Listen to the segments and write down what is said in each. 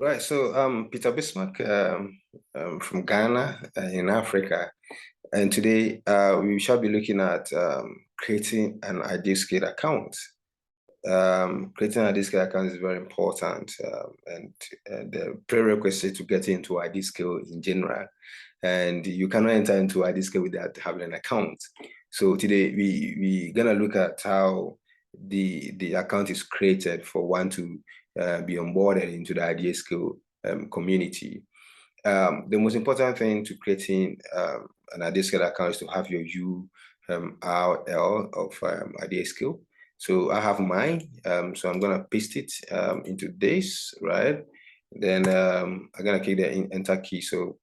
Right. So, Peter Bismarck from Ghana in Africa. And today we shall be looking at creating an IdeaScale account. Creating an IdeaScale account is very important, and the prerequisite to get into IdeaScale in general. And you cannot enter into IdeaScale without having an account. So today we're gonna look at how the account is created for one to be onboarded into the IdeaScale community. The most important thing to creating an IdeaScale account is to have your URL of IdeaScale. So I have mine, so I'm gonna paste it into this, right? Then I'm gonna click the enter key, so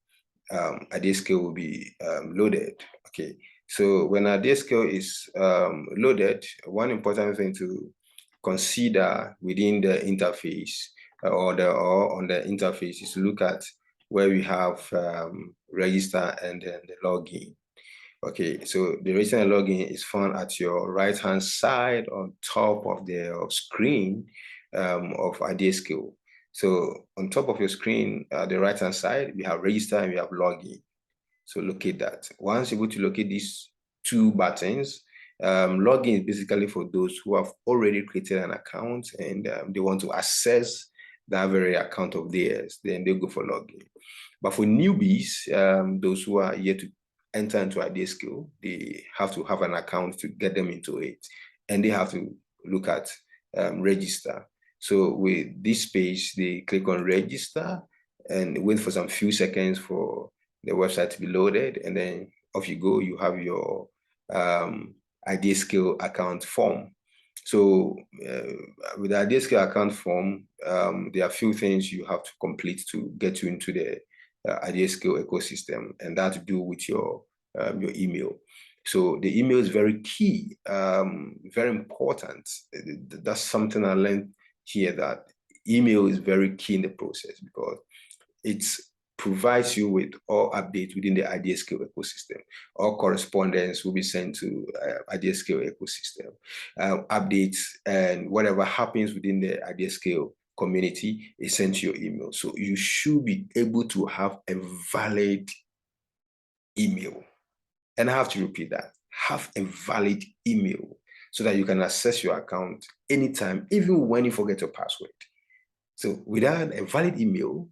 IdeaScale will be loaded. Okay, so when IdeaScale is loaded, one important thing to consider within the interface or on the interface is to look at where we have register and then the login. Okay, so the register and login is found at your right-hand side on top of the screen of IdeaScale. So on top of your screen, the right-hand side, we have register and we have login. So locate that. Once you're able to locate these two buttons, login is basically for those who have already created an account and they want to access that very account of theirs, then they go for login. But for newbies, those who are yet to enter into IdeaScale, they have to have an account to get them into it. And they have to look at register. So with this page, they click on register and wait for some few seconds for the website to be loaded. And then off you go, you have your IdeaScale account form. So with the IdeaScale account form, there are a few things you have to complete to get you into the IdeaScale ecosystem, and that to do with your email. So the email is very key, very important. That's something I learned here, that email is very key in the process because it provides you with all updates within the IdeaScale ecosystem. All correspondence will be sent to IdeaScale ecosystem. Updates and whatever happens within the IdeaScale community is sent to your email. So you should be able to have a valid email. And I have to repeat that, have a valid email so that you can access your account anytime, even when you forget your password. So without a valid email,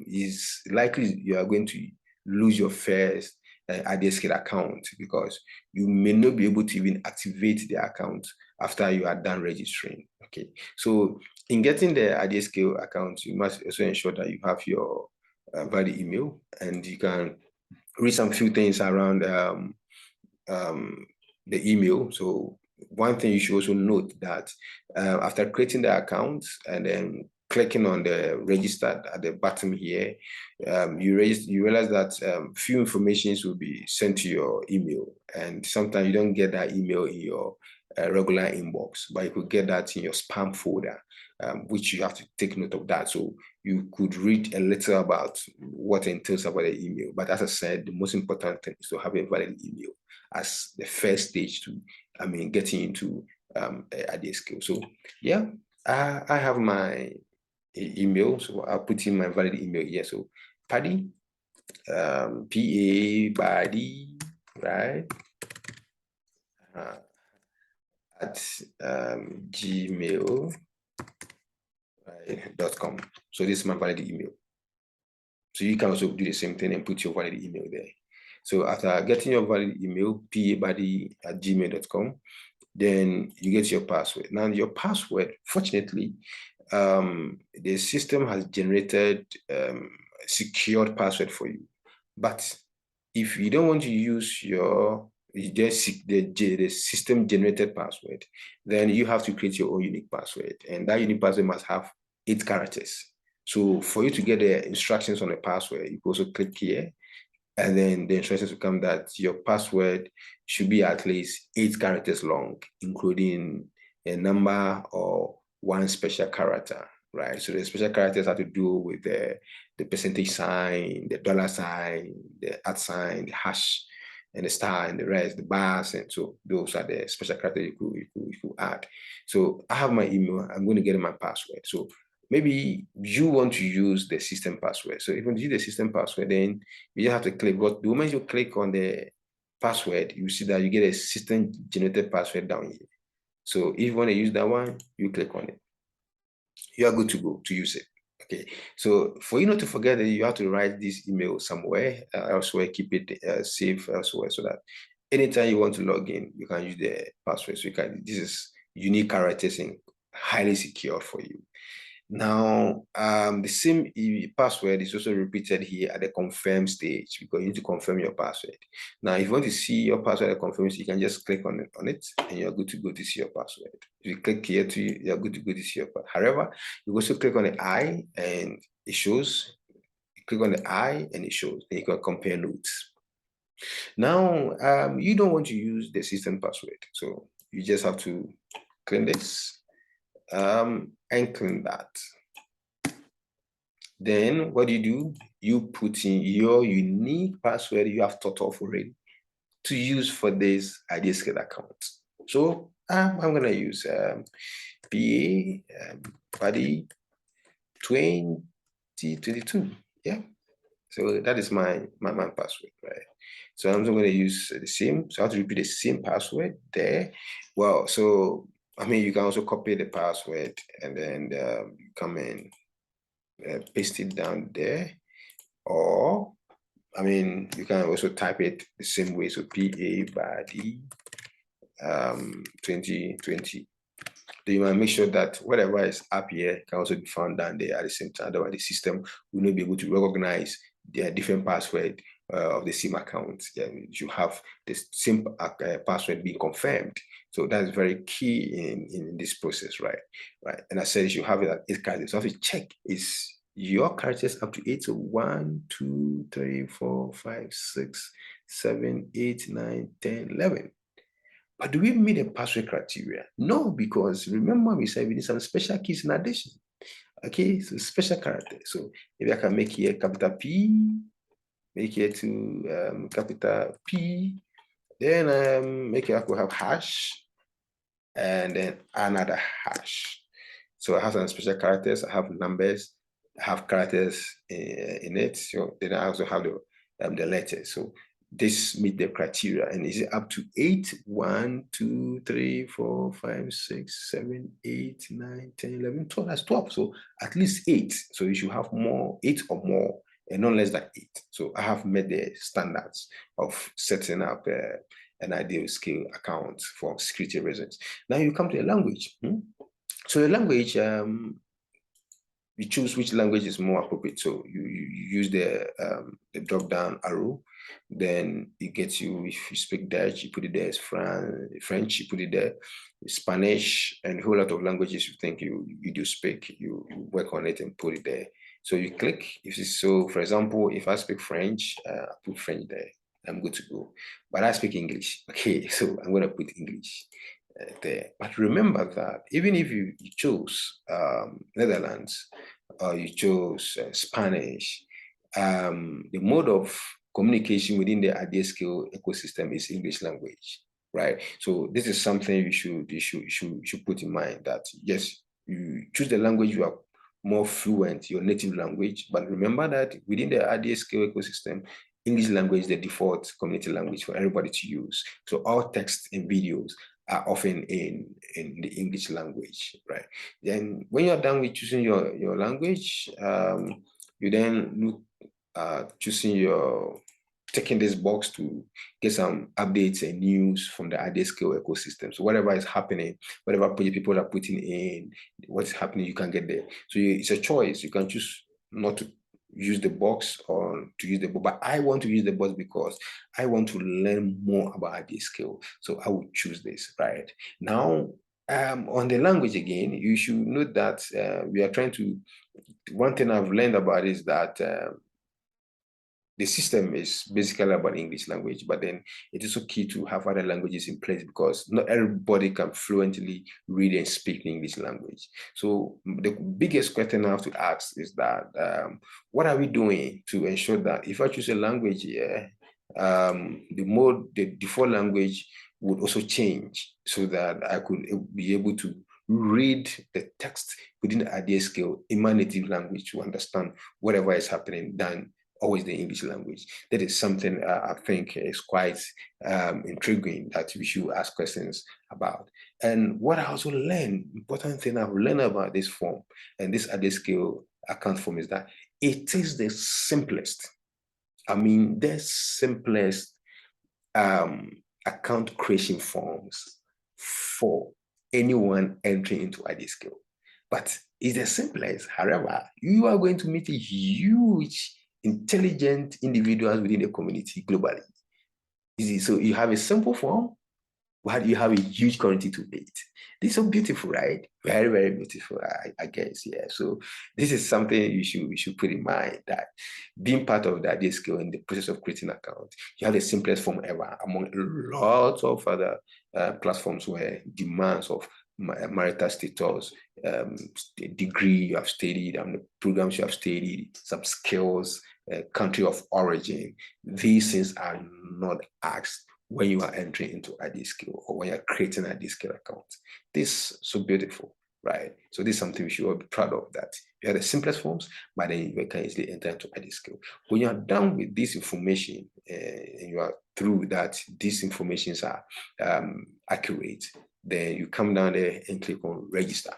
is likely you are going to lose your first IdeaScale account because you may not be able to even activate the account after you are done registering. Okay, so in getting the IdeaScale account, you must also ensure that you have your valid email, and you can read some few things around the email. So one thing you should also note that after creating the account and then clicking on the register at the bottom here, you realize that few informations will be sent to your email, and sometimes you don't get that email in your regular inbox, but you could get that in your spam folder, which you have to take note of that. So you could read a little about what entails about the email. But as I said, the most important thing is to have a valid email as the first stage to, getting into IdeaScale. So yeah, I have my email, so I'll put in my valid email here. So Paddy, Paddy, right? At gmail.com. So this is my valid email. So you can also do the same thing and put your valid email there. So after getting your valid email, pabuddy@gmail.com, then you get your password. Now your password, fortunately, the system has generated secured password for you. But if you don't want to use your the system generated password, then you have to create your own unique password, and that unique password must have 8 characters. So for you to get the instructions on the password, you can also click here, and then the instructions will come that your password should be at least 8 characters long, including a number or one special character, right? So the special characters have to do with the percentage sign, the dollar sign, the @ sign, the hash, and the star, and the rest, the bars, and so those are the special characters you could add. So I have my email. I'm going to get my password. So maybe you want to use the system password. So if you want to use the system password, then you just have to click. But the moment you click on the password, you see that you get a system generated password down here. So if you want to use that one, you click on it. You are good to go to use it. Okay, so for you not to forget it, you have to write this email somewhere elsewhere, keep it safe elsewhere, so that anytime you want to log in, you can use the password. So you can, this is unique characters and highly secure for you. Now, the same password is also repeated here at the confirm stage, because you need to confirm your password. Now, if you want to see your password at confirm stage, you can just click on it and you're good to go to see your password. If you click here you're good to go to see your password. However, you also click on the I and it shows. You click on the I and it shows. Then you can compare notes. Now, you don't want to use the system password. So you just have to clean this and clean that. Then what do? You put in your unique password you have thought of already to use for this IdeaScale account. So I'm going to use PA Buddy 2022. Yeah. So that is my password, right? So I'm going to use the same. So I have to repeat the same password there. Well, so I mean, you can also copy the password and then come in. Paste it down there, or I mean, you can also type it the same way. So PA Buddy 2020. Then you want to make sure that whatever is up here can also be found down there at the same time. Otherwise, the system will not be able to recognize the different password of the same account. Yeah, you have the same password being confirmed. So that's very key in this process, right? Right. And I said you have it at 8 characters. So I have to check is your characters up to 8. So 1, 2, 3, 4, 5, 6, 7, 8, 9, 10, 11. But do we meet the password criteria? No, because remember we said we need some special keys in addition. Okay, so special character. So maybe I can make here capital P, make here to capital P, then make it I could have hash, and then another hash. So I have some special characters, I have numbers, I have characters in it. So then I also have the letters. So this meet the criteria, and is it up to 8? 1, 2, 3, 4, 5, 6, 7, 8, 9, 10, 11, 12. That's 12. So at least 8. So you should have more, 8 or more, and not less than 8. So I have met the standards of setting up an IdeaScale account for security reasons. Now you come to a language. So the language, you choose which language is more appropriate. So you use the drop down arrow, then it gets you, if you speak Dutch, you put it there. As French, you put it there. Spanish, and a whole lot of languages you think you do speak, you work on it and put it there. So you click. So, for example, if I speak French, I put French there. I'm good to go. But I speak English. Okay, so I'm going to put English there. But remember that even if you chose Netherlands or you chose Spanish, the mode of communication within the IdeaScale ecosystem is English language, right? So this is something you should put in mind, that yes, you choose the language you are more fluent, your native language, but remember that within the IdeaScale ecosystem, English language is the default community language for everybody to use. So all text and videos are often in the English language, right? Then when you're done with choosing your language, you then look choosing taking this box to get some updates and news from the IdeaScale ecosystem. So whatever is happening, whatever people are putting in, what's happening, you can get there. So it's a choice. You can choose not to use the box or to use the box, but I want to use the box because I want to learn more about IdeaScale. So I would choose this, right? Now, on the language again, you should note that we are trying to, one thing I've learned about is that the system is basically about English language, but then it is also key to have other languages in place because not everybody can fluently read and speak the English language. So the biggest question I have to ask is that, what are we doing to ensure that if I choose a language here, the default language would also change so that I could be able to read the text within the IdeaScale in my native language to understand whatever is happening than always the English language. That is something I think is quite intriguing that we should ask questions about. And what I also learned, important thing I've learned about this form and this IdeaScale account form is that it is the simplest. I mean, the simplest account creation forms for anyone entering into IdeaScale. But it's the simplest. However, you are going to meet a huge, intelligent individuals within the community globally. So you have a simple form, but you have a huge quantity to meet. This is so beautiful, right? Very, very beautiful, I guess. Yeah. So this is something you should put in mind, that being part of that skill in the process of creating an account, you have the simplest form ever among lots of other platforms where demands of marital status, degree you have studied, the programs you have studied, some skills, country of origin. These things are not asked when you are entering into IdeaScale or when you're creating an IdeaScale account. This is so beautiful, right? So this is something we should all be proud of, that you have the simplest forms, but then you can easily enter into IdeaScale. When you are done with this information and you are through that, these informations are accurate, then you come down there and click on register.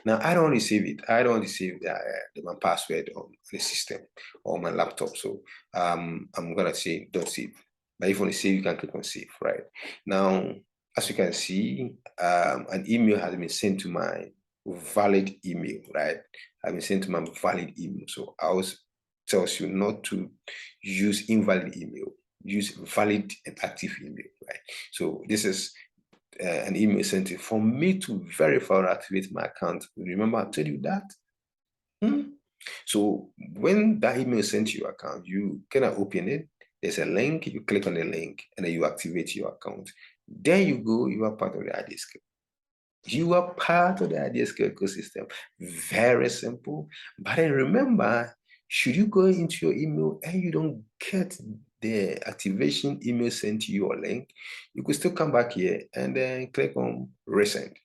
Now, I don't want to save it. I don't want to save my password on the system or my laptop. So I'm going to say don't save. But if you want to save, you can click on save, right? Now, as you can see, an email has been sent to my valid email, right? I've been sent to my valid email. So I always tells you not to use invalid email, use valid and active email, right? So this is an email sent to for me to verify or activate my account. Remember, I told you that. So when that email is sent to your account, you cannot open it. There's a link, you click on the link, and then you activate your account. Then you go, you are part of the IdeaScale. You are part of the IdeaScale ecosystem. Very simple. But then remember, should you go into your email and you don't get the activation email sent to you or link, you could still come back here and then click on resend.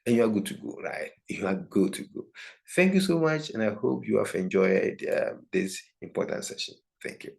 And you are good to go, right? You are good to go. Thank you so much, and I hope you have enjoyed this important session. Thank you.